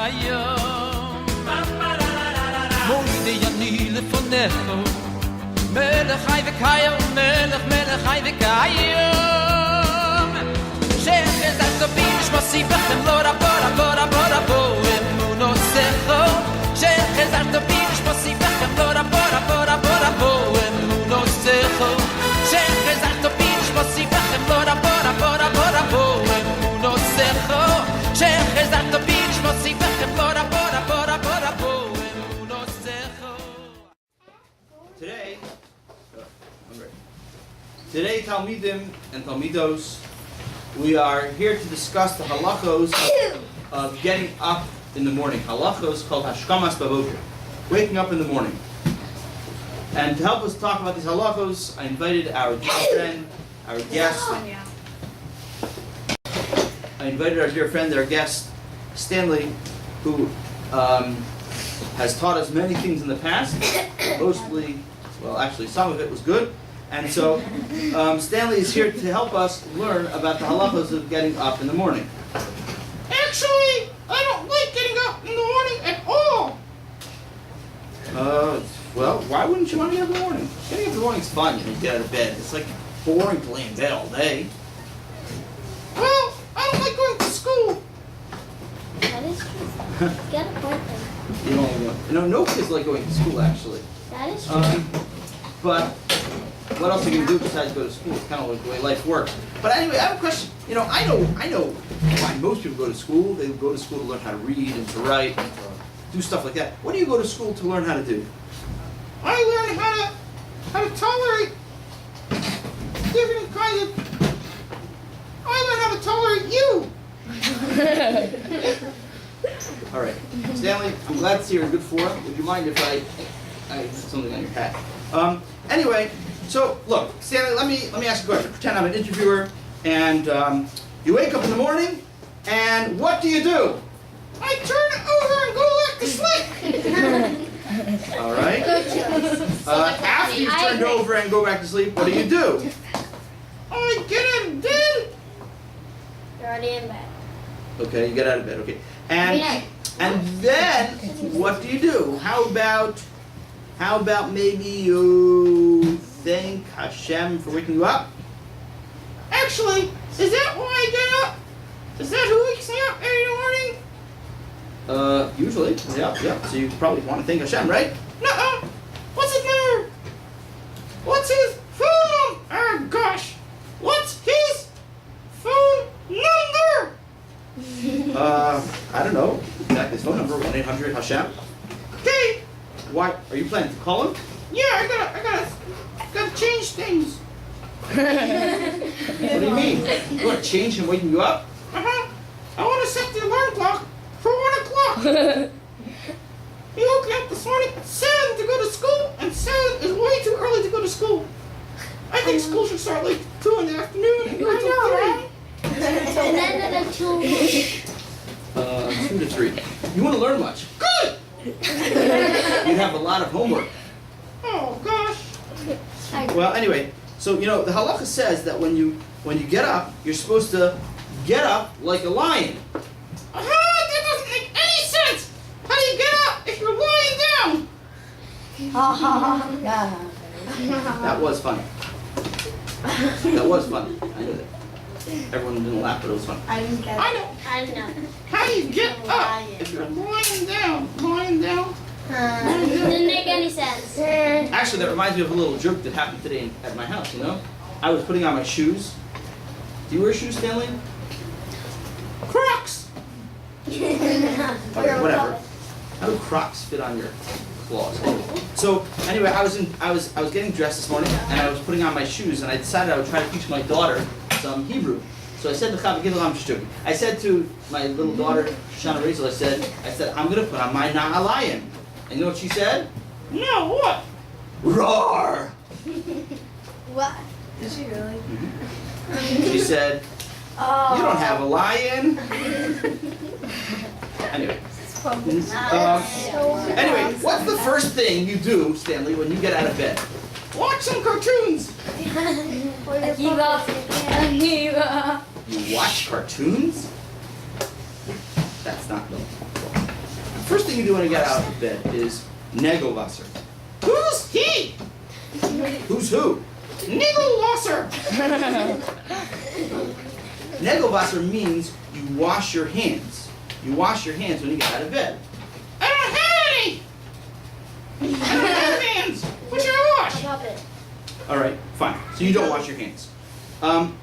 היום מוידי אני לפונך מלך חי וקיים מלך חי וקיים שחזרת בי נשמסי בכם לא רבו אמונו שכו שחזרת בי נשמסי בכם לא רבו אמונו שכו שחזרת בי נשמסי בכם לא רבו אמונו שכו שחזרת בי נשמסי בכם לא רבו אמונו שכו. Today, Talmidim and Talmidos, we are here to discuss the halachos of getting up in the morning. Halachos called hashkamas baboker, waking up in the morning. And to help us talk about these halachos, I invited our dear friend, our guest. Our guest, Stanley, who has taught us many things in the past. Mostly, well, actually, some of it was good. And so, Stanley is here to help us learn about the halachos of getting up in the morning. Actually, I don't like getting up in the morning at all. Well, why wouldn't you want to get up in the morning? Getting up in the morning is fun, you get out of bed. It's like boring to lay in bed all day. Well, I don't like going to school. That is true. Get a boyfriend. No kids like going to school, actually. That is true. But what else are you going to do besides go to school? It's kind of like the way life works. But anyway, I have a question. I know why most people go to school. They go to school to learn how to read and to write and to do stuff like that. What do you go to school to learn how to do? I learn how to tolerate different kinds of... I learn how to tolerate you. All right. Stanley, I'm glad to see you're in good form. Would you mind if I put something on your hat? Anyway, so look, Stanley, let me ask you a question. Pretend I'm an interviewer, and you wake up in the morning, and what do you do? I turn it over and go back to sleep. All right. After you've turned over and go back to sleep, what do you do? I get out of bed. You're already in bed. Okay, you get out of bed. Okay, and then what do you do? How about maybe you thank Hashem for waking you up? Actually, is that why I get up? Is that who wakes me up every morning? Usually, yeah. So you probably want to thank Hashem, right? Nuh-uh. What's his number? What's his phone number? Oh, gosh. What's his phone number? I don't know. Exactly his phone number, 1-800-HASHEM. Okay. Why? Are you planning to call him? Yeah, I gotta change things. What do you mean? You want to change him waking you up? Uh-huh. I want to set the alarm clock for 1 o'clock. He woke me up this morning at 7 to go to school, and 7 is way too early to go to school. I think school should start like 2 in the afternoon and go until 3. And then at 2. 2 to 3. You want to learn much? Good! You have a lot of homework. Oh, gosh. Well, anyway, so the halacha says that when you get up, you're supposed to get up like a lion. That doesn't make any sense! How do you get up if you're lying down? That was funny. That was funny. I know that. Everyone didn't laugh, but it was funny. I didn't get it. I know. I know. How do you get up if you're lying down? Lying down? Didn't make any sense. Actually, that reminds me of a little joke that happened today at my house, I was putting on my shoes. Do you wear shoes, Stanley? Crocs! Okay, whatever. How do Crocs fit on your claws? So anyway, I was getting dressed this morning, and I was putting on my shoes, and I decided I would try to teach my daughter some Hebrew. So I said to I said to my little daughter, Shoshana Razel, I said, I'm going to put on my Na'alayim. And you know what she said? No, what? Roar! What? Did she really? Mm-hmm. She said, you don't have a lion. Anyway. Anyway, what's the first thing you do, Stanley, when you get out of bed? Watch some cartoons. You watch cartoons? That's not no. first thing you do when you get out of bed is Negelwasser. Who's he? Who's who? Niggelwasser. Negelwasser means you wash your hands. You wash your hands when you get out of bed. I don't have any. I don't have hands. What should I wash? Stop it. All right, fine. So you don't wash your hands.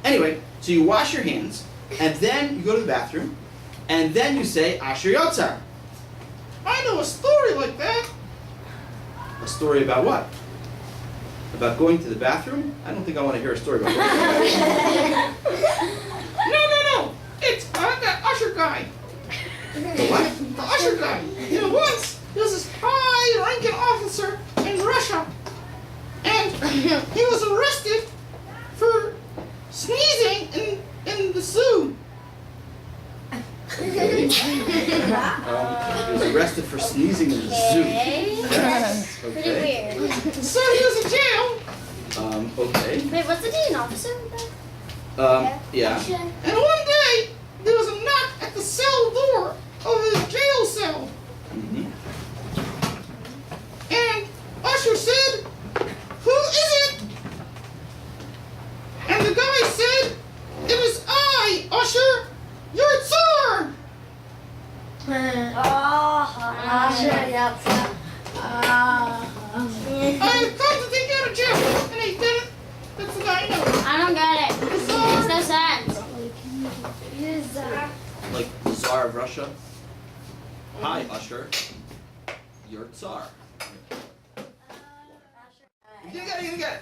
Anyway, so you wash your hands, and then you go to the bathroom, and then you say Asher Yotzar. I know a story like that. A story about what? About going to the bathroom? I don't think I want to hear a story about going to the bathroom. No. It's that usher guy. The what? The usher guy. You know, once there was this high-ranking officer in Russia, and he was arrested for sneezing in the zoo. He was arrested for sneezing in the zoo. Yes. Pretty Okay. weird. So he was in jail, Okay. Wait, what's the D an officer? Yeah. and one day there was a knock at the cell door of his jail cell, Mhm. and usher said, "Who is it?" And the guy said, "It is I, Usher, your Tsar." I have come to take you out of jail, and he did it. That's the guy I know. I don't get it. The Makes Tsar. no sense. Like the Tsar of Russia. Hi, Usher. You're Tsar. You get it.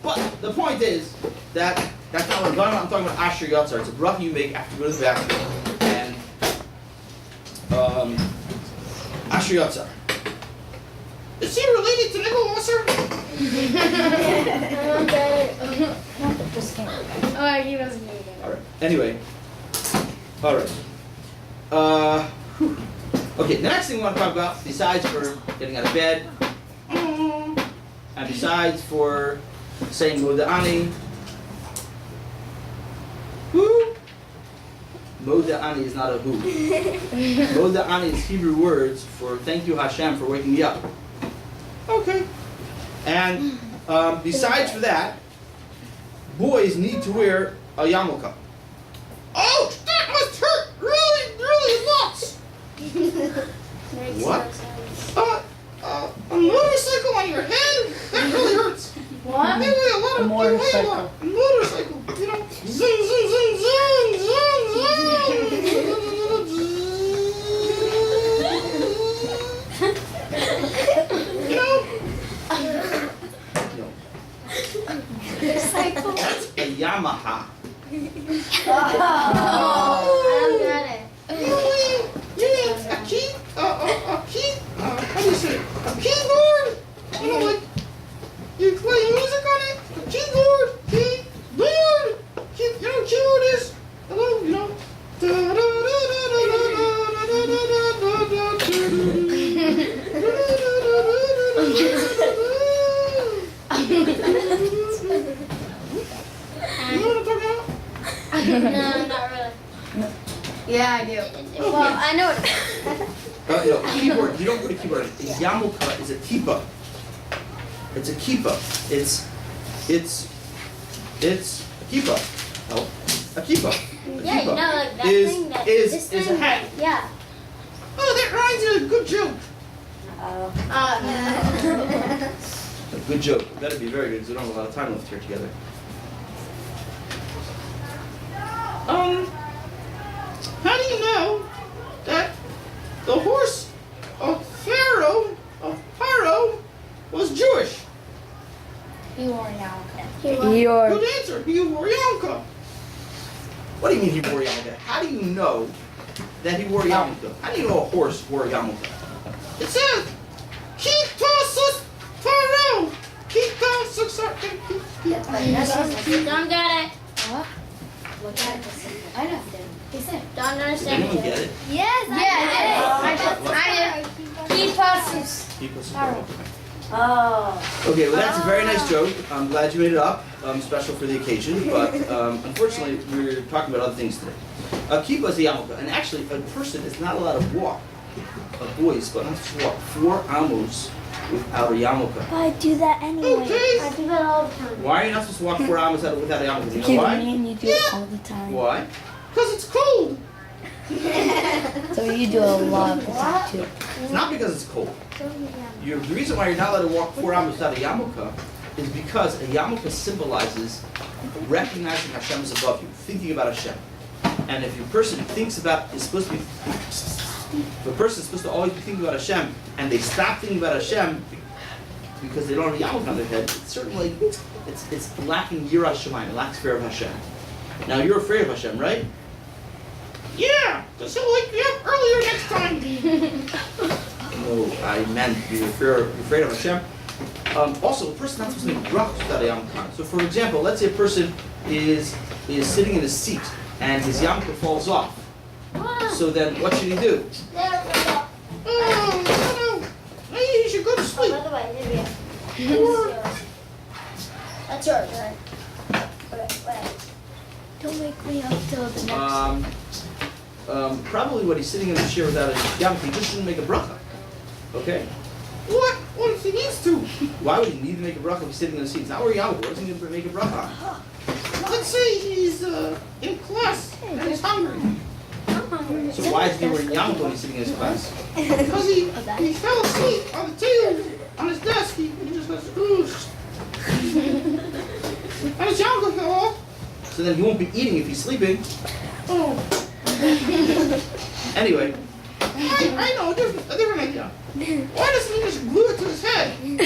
But the point is that that's not what I'm talking about. I'm talking about Asher Yotzar. It's a bracha you make after you go to the bathroom. And Asher Yotzar. Is he related to Niggelwasser? Oh, he doesn't need it. Alright. Anyway. Alright. Whew. Okay, the next thing we want to talk about, besides for getting out of bed, and besides for saying Moda'ani, who? Moda'ani is not a who. Moda'ani is Hebrew words for thank you Hashem for waking me up. Okay. And besides for that, boys need to wear a yarmulke. Ouch! That must hurt really lots. Makes What? no sense. A motorcycle on your head? That really hurts. What? They weigh a lot. A motorcycle. A motorcycle. You know, zoom, zoom, zoom, zoom, zoom, zoom. You know, No, Motorcycle. that's a Yamaha. I don't get it. you need a key, how do you say it? A keyboard? You know, like, you play music on it? A keyboard, you know what keyboard is? Hello, you know? You know what I'm talking about? No, not really. Yeah, I do. Well, I know it. No, keyboard, you don't put a keyboard on it. A yarmulke is a kippah. It's a kippah. It's a kippah. No, a kippah. A Yeah, you know, kippah like that is, thing that is, this is a thing. hat. Yeah. Oh, that reminds me of a good joke. A good joke. It better be very good because we don't have a lot of time left here together. How do you know that the horse of Pharaoh, was Jewish? He wore a yarmulke. Good answer. He wore yarmulke. What do you mean he wore a yarmulke? How do you know that he wore a yarmulke? How do you know a horse wore a yarmulke? It says, Kitasus Pharaoh. Kitasus. Don't get it. I know. He said. Don't Did understand anyone it. get it? Yes, I did. He passes. People support. Oh. Okay, well that's a very nice joke. I'm glad you made it up, special for the occasion, but unfortunately we're talking about other things today. A kippah is a yarmulke, and actually a person is not allowed to walk boys, but not supposed to walk 4 amos without a yarmulke. But I do that anyway. Okay. I do that all the time. Why are you not supposed to walk 4 amos without a yarmulke? Do you know Because why? me and you do it all the time. Why? Because it's cold. So you do a lot of the time too. It's not because it's cold. The reason why you're not allowed to walk 4 amos without a yarmulke is because a yarmulke symbolizes recognizing Hashem is above you, thinking about Hashem. And if your person thinks about, is supposed to be, if a person is supposed to always be thinking about Hashem, and they stop thinking about Hashem because they don't have a yarmulke on their head, it's certainly, it's lacking Yirah Shamayim, it lacks fear of Hashem. Now you're afraid of Hashem, right? Yeah, because he'll wake me up earlier next time. No, I meant you're afraid of Hashem. Also, a person not supposed to make brachos without a yarmulke. So, for example, let's say a person is sitting in a seat and his yarmulke falls off. So then, what should he do? Oh, no. Maybe he should go to sleep. By the way, here we go. That's yours, right? Okay, Don't wake me up till the next. Probably when he's sitting in the chair without a yarmulke, he just shouldn't make a bracha. Okay? What? What if he needs to? Why would he need to make a bracha if he's sitting in the seat? It's not where yarmulke. What is he going to make a bracha on? Let's say he's in class and he's hungry. So why is he wearing yarmulke when he's sitting in his class? Because he fell asleep on the table on his desk. He just goes, oosh. And his yarmulke fell off. So then he won't be eating if he's sleeping. Oh, Anyway, I know a different idea. Why doesn't he just glue it to his head? glue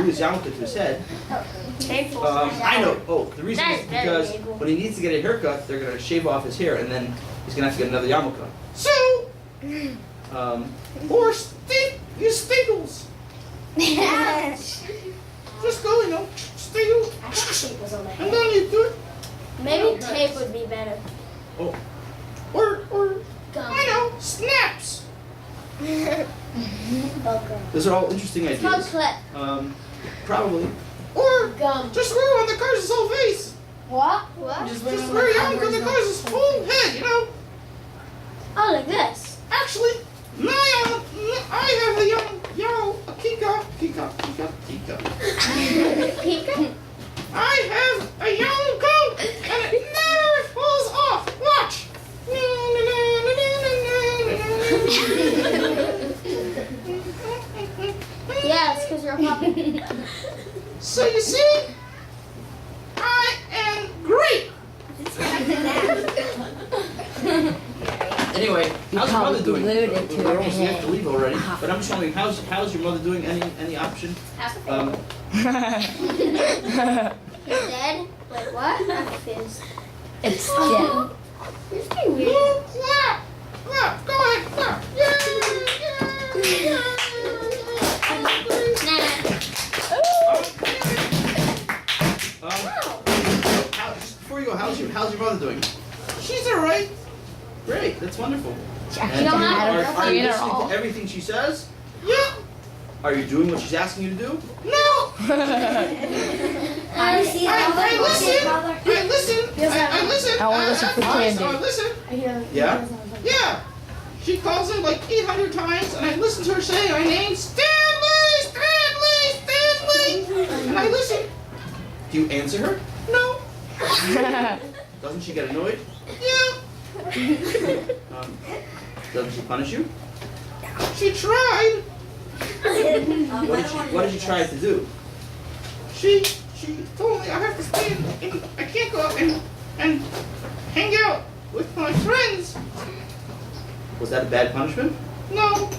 his yarmulke to his head. I know. Oh, the reason is because when he needs to get a haircut, they're going to shave off his hair, and then he's going to have to get another yarmulke. So, Um, use stinkles. Just go, stinkle. I think tape was on my And head. then you do it. Maybe tape would be better. Or Gum. I know, snaps. Velcro. those are all interesting It's called ideas. clip. Probably. Or Gum. just wear it on the car's whole face. What? What? Just wear it on the car's whole head, Oh, like this. Actually, I have a Kika. Pika? I have a yellow coat, and it never falls off. Watch. Yeah, it's because you're a puppy. So you see, I am great. Anyway, how's your mother doing? glued it to We her almost have to head. leave already, but I'm just wondering, how's your mother doing? Any option? Um, Dead? Wait, what? I'm confused. It's dead. You're being You weird. clap. Clap. Go ahead. Clap. Just before you go, how's your mother doing? She's all right. Great, that's wonderful. Actually, don't I have don't Are you see it at listening all. to everything she says? Yeah. Are you doing what she's asking you to do? No. I see I listen. I listen. I wanna listen for candy. I listen. Yeah? Yeah. She calls him like 800 times, and I listen to her say my name, Stanley. And I listen. Do you answer her? No. Doesn't she get annoyed? Yeah. Doesn't she punish you? She tried. What did she try to do? She told me I have to stay in I can't go out and hang out with my friends. Was that a bad punishment? No,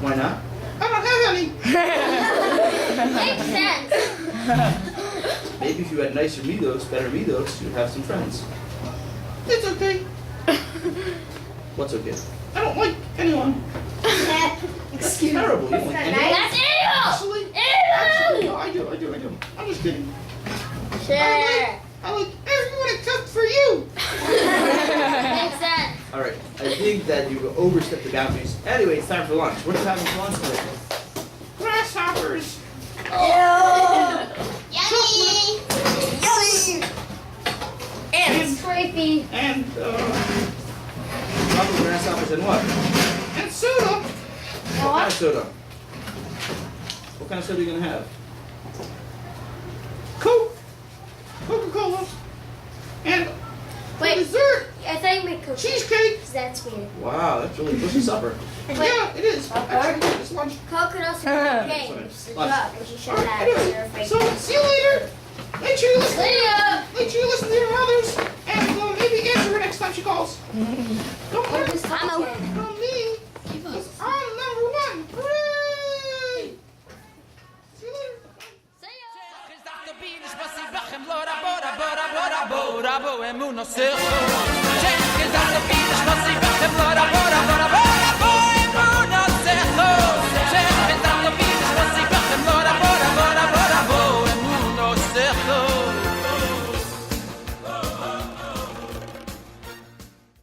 Why not? I don't have any. Makes sense. Maybe if you had nicer midos, better midos, you'd have some friends. It's okay. What's okay? I don't like anyone. That's terrible. You don't like anyone? That's evil! Actually, Evil! no, I do. I'm just kidding. Sure. I like everyone except for you. Makes sense. All right. I think that you overstepped the boundaries. Anyway, it's time for lunch. What are you having for lunch today? Grasshoppers. Yummy! And Creepy. and Chocolate grasshoppers and what? and soda. What kind of soda? What kind of soda are you gonna have? Coke, Coca-Cola, and for Wait. dessert, I thought you meant cookies. cheesecake. That's weird. Wow, that's really bushy supper. Yeah, it is. Actually, it's lunch. Coke could also be cocaine, which is a drug, which you should have Alright, as your anyway, fake. so see you later. Make sure you listen. Later. Make sure you listen to your mothers, and maybe answer her next time she calls. Don't worry. I'm a From me, 'cause I'm number one. Hooray! See you later. Bora, bora, bora, bora, bora, bora, bora, bora, bora,